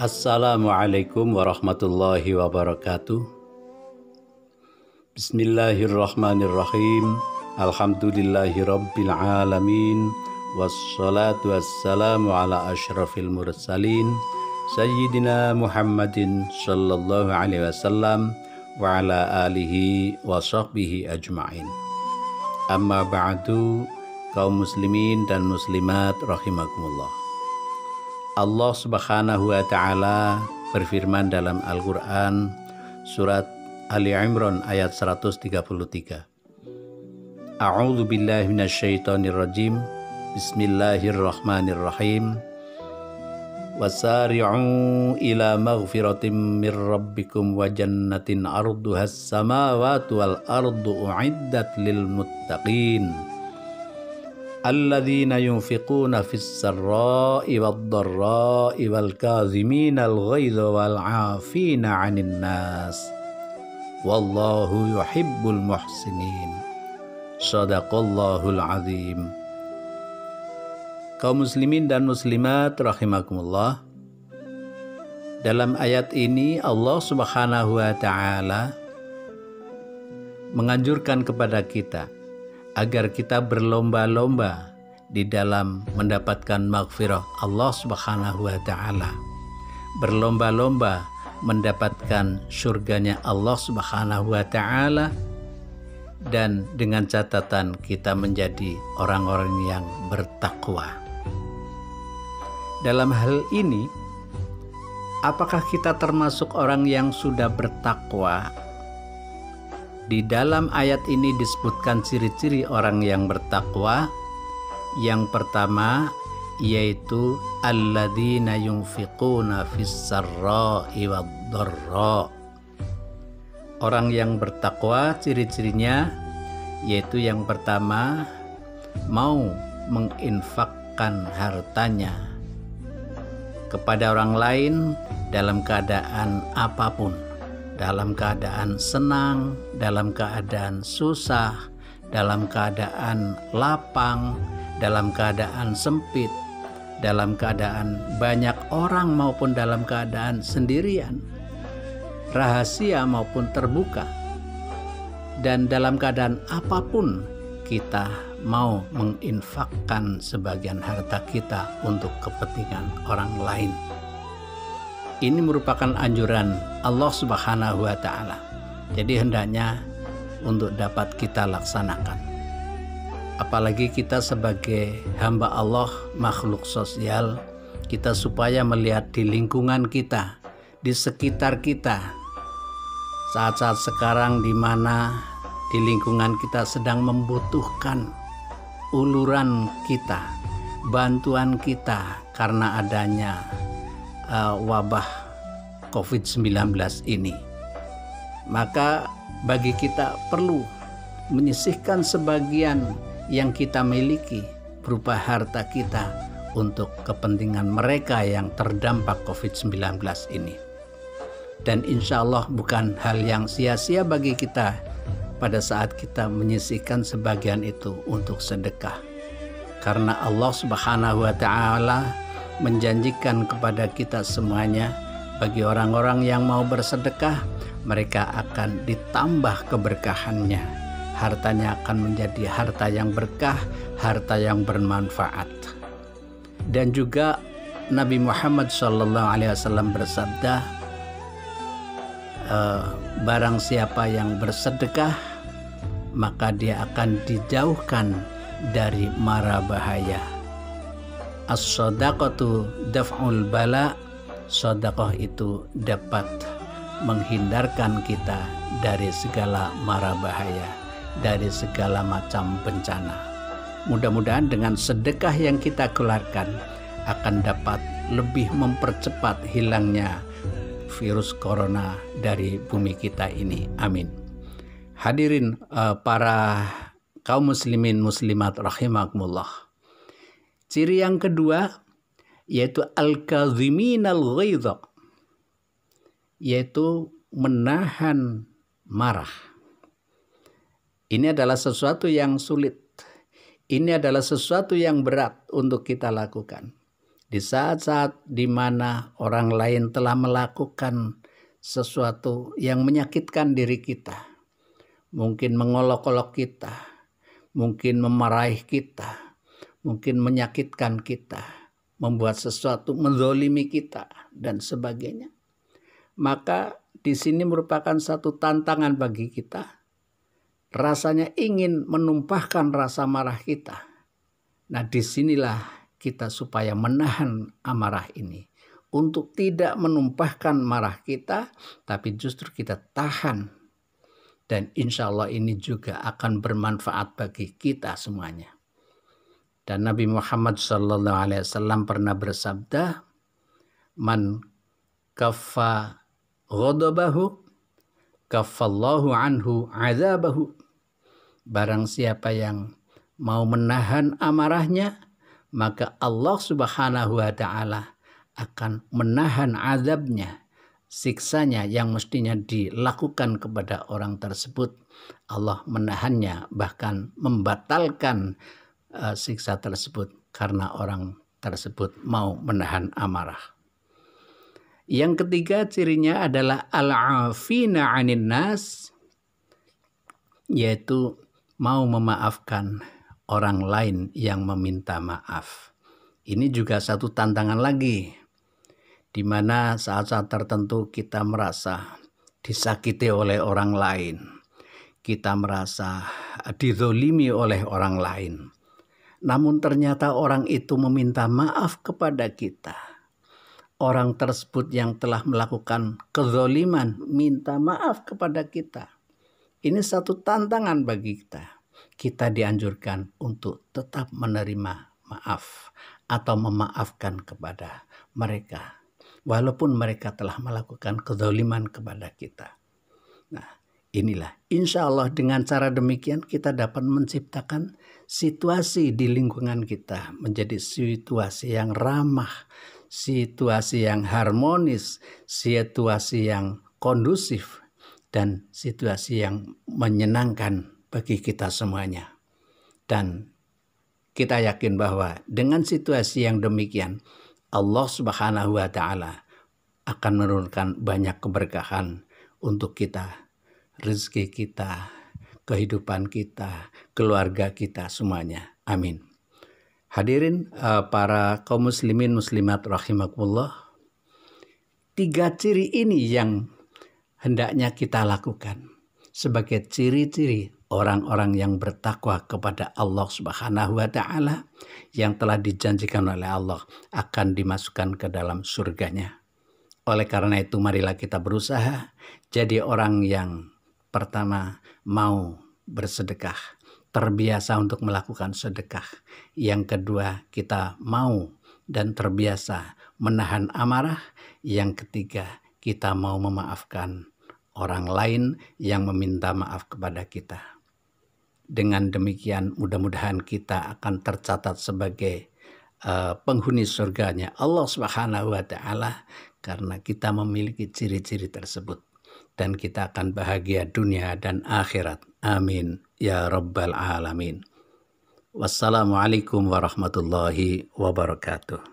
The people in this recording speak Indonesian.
Assalamualaikum warahmatullahi wabarakatuh. Bismillahirrahmanirrahim. Alhamdulillahirabbil alamin. Wassalatu wassalamu ala asyrafil mursalin Sayyidina Muhammadin sallallahu alaihi wasallam wa ala alihi wa sahbihi ajma'in. Amma ba'du, kaum muslimin dan muslimat rahimakumullah. Allah Subhanahu wa Ta'ala berfirman dalam Al-Quran surat Ali Imran ayat 133. A'udzu billahi minasyaitonir rajim. Bismillahirrahmanirrahim. Wasari'u ila maghfiratin mir rabbikum wa jannatin arduhas samawati wal ardu u'iddat lil muttaqin. Alladzina yunfiquna fis sarra'i wad dharra'i wal kazimina al ghaidha wal 'afina 'anil nas wallahu yuhibbul muhsinin. Shadaqallahul azim. Kaum muslimin dan muslimat rahimakumullah, dalam ayat ini Allah Subhanahu wa Ta'ala menganjurkan kepada kita agar kita berlomba-lomba di dalam mendapatkan maghfirah Allah Subhanahu wa Ta'ala, berlomba-lomba mendapatkan surganya Allah Subhanahu wa Ta'ala, dan dengan catatan kita menjadi orang-orang yang bertakwa. Dalam hal ini, apakah kita termasuk orang yang sudah bertakwa? Di dalam ayat ini disebutkan ciri-ciri orang yang bertakwa. Yang pertama yaitu alladzina yunfiquna fis sarra'i wad dharra. Orang yang bertakwa ciri-cirinya yaitu yang pertama mau menginfakkan hartanya kepada orang lain dalam keadaan apapun. Dalam keadaan senang, dalam keadaan susah, dalam keadaan lapang, dalam keadaan sempit, dalam keadaan banyak orang maupun dalam keadaan sendirian, rahasia maupun terbuka, dan dalam keadaan apapun kita mau menginfakkan sebagian harta kita untuk kepentingan orang lain. Ini merupakan anjuran Allah Subhanahu wa Ta'ala. Jadi hendaknya untuk dapat kita laksanakan. Apalagi kita sebagai hamba Allah, makhluk sosial, kita supaya melihat di lingkungan kita, di sekitar kita. Saat-saat sekarang di mana di lingkungan kita sedang membutuhkan uluran kita, bantuan kita karena adanya wabah COVID-19 ini. Maka bagi kita perlu menyisihkan sebagian yang kita miliki berupa harta kita untuk kepentingan mereka yang terdampak COVID-19 ini. Dan insya Allah bukan hal yang sia-sia bagi kita pada saat kita menyisihkan sebagian itu untuk sedekah. Karena Allah Subhanahu wa Ta'ala menjanjikan kepada kita semuanya, bagi orang-orang yang mau bersedekah, mereka akan ditambah keberkahannya. Hartanya akan menjadi harta yang berkah, harta yang bermanfaat. Dan juga Nabi Muhammad SAW bersabda, barang siapa yang bersedekah, maka dia akan dijauhkan dari mara bahaya. As-shadaqatu daf'ul bala. Sedekah itu dapat menghindarkan kita dari segala mara bahaya, dari segala macam bencana. Mudah-mudahan dengan sedekah yang kita keluarkan akan dapat lebih mempercepat hilangnya virus corona dari bumi kita ini. Amin. Hadirin para kaum muslimin muslimat rahimakumullah. Ciri yang kedua yaitu al-kaziminal ghaidha, yaitu menahan marah. Ini adalah sesuatu yang sulit. Ini adalah sesuatu yang berat untuk kita lakukan. Di saat-saat di mana orang lain telah melakukan sesuatu yang menyakitkan diri kita, mungkin mengolok-olok kita, mungkin memarahi kita, mungkin menyakitkan kita, membuat sesuatu menzalimi kita dan sebagainya. Maka di sini merupakan satu tantangan bagi kita. Rasanya ingin menumpahkan rasa marah kita. Nah, disinilah kita supaya menahan amarah ini. Untuk tidak menumpahkan marah kita, tapi justru kita tahan. Dan insya Allah ini juga akan bermanfaat bagi kita semuanya. Dan Nabi Muhammad SAW pernah bersabda, "Man kaffa ghadabahu, kaffallahu anhu azabahu." Barang siapa yang mau menahan amarahnya, maka Allah Subhanahu wa Ta'ala akan menahan azabnya, siksanya yang mestinya dilakukan kepada orang tersebut. Allah menahannya, bahkan membatalkan siksa tersebut karena orang tersebut mau menahan amarah. Yang ketiga cirinya adalah al-afina 'anin nas, yaitu mau memaafkan orang lain yang meminta maaf. Ini juga satu tantangan lagi, di mana saat-saat tertentu kita merasa disakiti oleh orang lain, kita merasa dizolimi oleh orang lain. Namun ternyata orang itu meminta maaf kepada kita. Orang tersebut yang telah melakukan kezoliman minta maaf kepada kita. Ini satu tantangan bagi kita. Kita dianjurkan untuk tetap menerima maaf atau memaafkan kepada mereka, walaupun mereka telah melakukan kezoliman kepada kita. Nah, inilah insya Allah dengan cara demikian kita dapat menciptakan situasi di lingkungan kita menjadi situasi yang ramah, situasi yang harmonis, situasi yang kondusif, dan situasi yang menyenangkan bagi kita semuanya. Dan kita yakin bahwa dengan situasi yang demikian, Allah Subhanahu wa Ta'ala akan menurunkan banyak keberkahan untuk kita, rezeki kita, kehidupan kita, keluarga kita semuanya. Amin. Hadirin para kaum muslimin muslimat rahimakumullah, 3 ciri ini yang hendaknya kita lakukan sebagai ciri-ciri orang-orang yang bertakwa kepada Allah Subhanahu wa Ta'ala yang telah dijanjikan oleh Allah akan dimasukkan ke dalam surganya. Oleh karena itu marilah kita berusaha jadi orang yang pertama mau bersedekah, terbiasa untuk melakukan sedekah. Yang kedua, kita mau dan terbiasa menahan amarah. Yang ketiga, kita mau memaafkan orang lain yang meminta maaf kepada kita. Dengan demikian mudah-mudahan kita akan tercatat sebagai penghuni surganya Allah Subhanahu wa Ta'ala karena kita memiliki ciri-ciri tersebut. Dan kita akan bahagia dunia dan akhirat. Amin. Ya Rabbal Alamin. Wassalamualaikum warahmatullahi wabarakatuh.